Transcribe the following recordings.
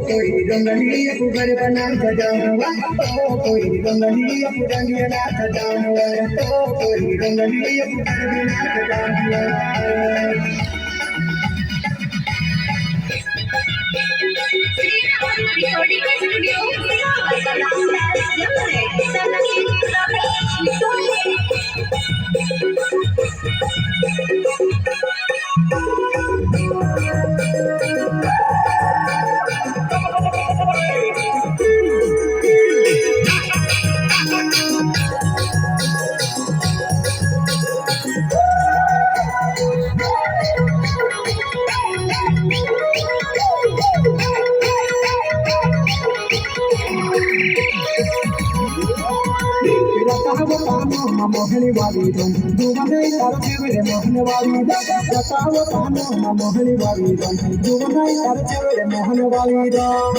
कोई रंगली पुगर बना सजावा कोई रंगली पुरंगिया ना सजावा कोई रंगली पुगर बना सजावा मोहनी वाली दम जुवने कर चेवरे मोहन वाली दम बताओ तानो मोहनी वाली दम जुवने कर चेवरे मोहन वाली दम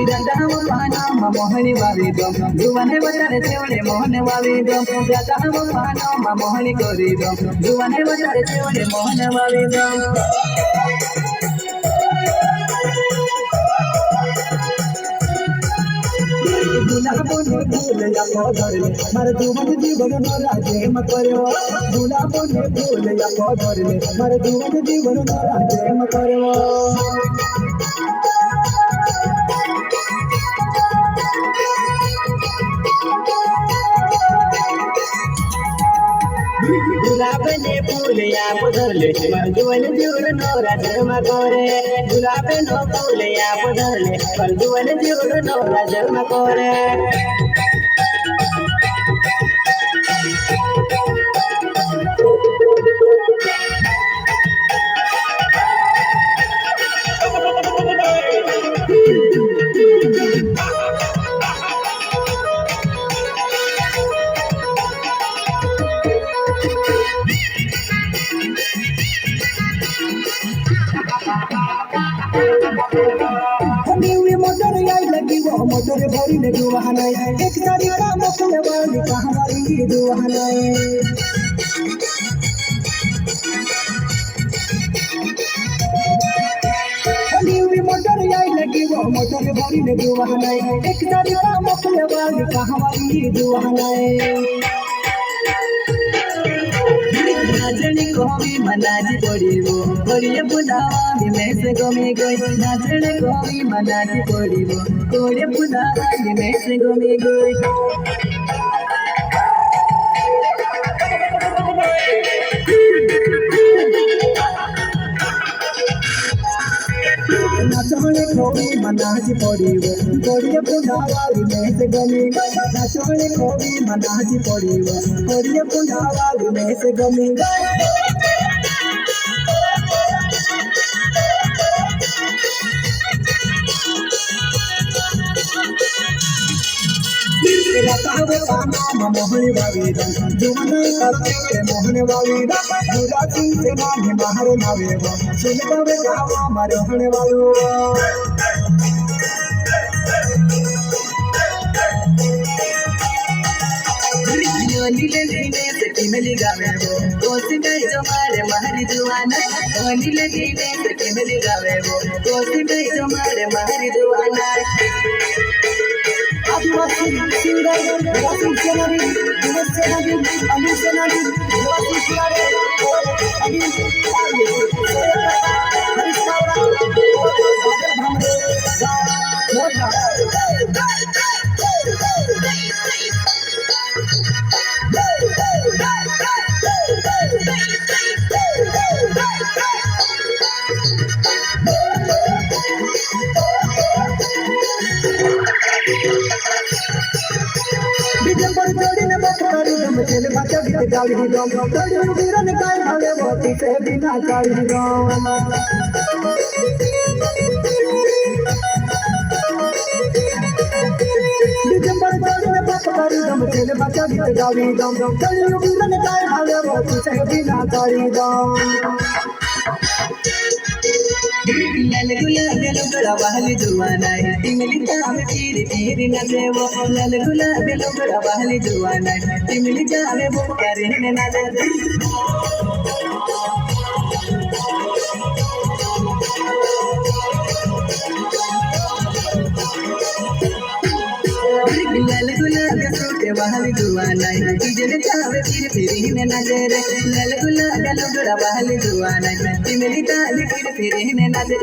Jadawa pana mohani wali dom, juwane watare chewale mohan wali dom. Jadawa pana mohani kori dom, juwane watare chewale mohan wali dom. गुलाबों ने फूल या पौधे मर जुवन जीवन राजे मत करो गुलाबों ने फूल या पौधे मर जुवन जीवन राजे मत करो गुलाब ने फूल या पौधे मर जुवन जीवन राजे मत करे गुलाब ने फूल या पौधे मर जुवन जीवन राजे मत करे मोटर भरी ने दुआना एक सारी राम फुले वाली कहानी दुआना हनीवी मोटर आई लगी वो मोटर भरी ने दुआना एक सारी राम फुले वाली कहानी दुआना नाचने को भी मनाजी पड़िबो कोरिया बुलावा भी मैं से गमी गई नाचने को भी मनाजी पड़िबो कोरिया बुलावा भी मैं से गमी गई नाचने को भी मनाजी पड़िबो कोरिया बुलावा भी मैं से गमी गई नाचने को भी मनाजी पड़िबो कोरिया बुलावा भी मैं से गमी गई मोहनी वाली दम जुवने करते मोहन वाली दम गुलाबी से नाम बाहर नावे वो सुनबे गावा मरहण वालो नीले नीले से किमली गावे वो कोसी में जो मारे महरी जुआना नीले नीले से किमली गावे वो कोसी में जो मारे महरी जुआना आदिवासी सिंगर रासिक सेनानी दिनेश सेनानी अली सेनानी आदिवासी सिंगर अली हरीश कावरा दिसंबर जोड़ी ने बात करी दम चले बाजा भी गाड़ी दम जोड़ी वीरन गाय भावे मोती से बिना गाड़ी दम दिसंबर जोड़ी ने बात करी दम चले बाजा भी गाड़ी दम जोड़ी वीरन गाय भावे मोती से बिना गाड़ी दम लाल गुलाब लुगड़ा वाली जुआना है तिमली जावे पीर पीर न देवो लाल गुलाब लुगड़ा वाली जुआना है तिमली जावे वो करे न दे लाल गुलाब सूटे वाली जुआना है तिजले जावे पीर पीर न दे लाल गुलाब लुगड़ा वाली जुआना है तिमली जावे पीर पीर न दे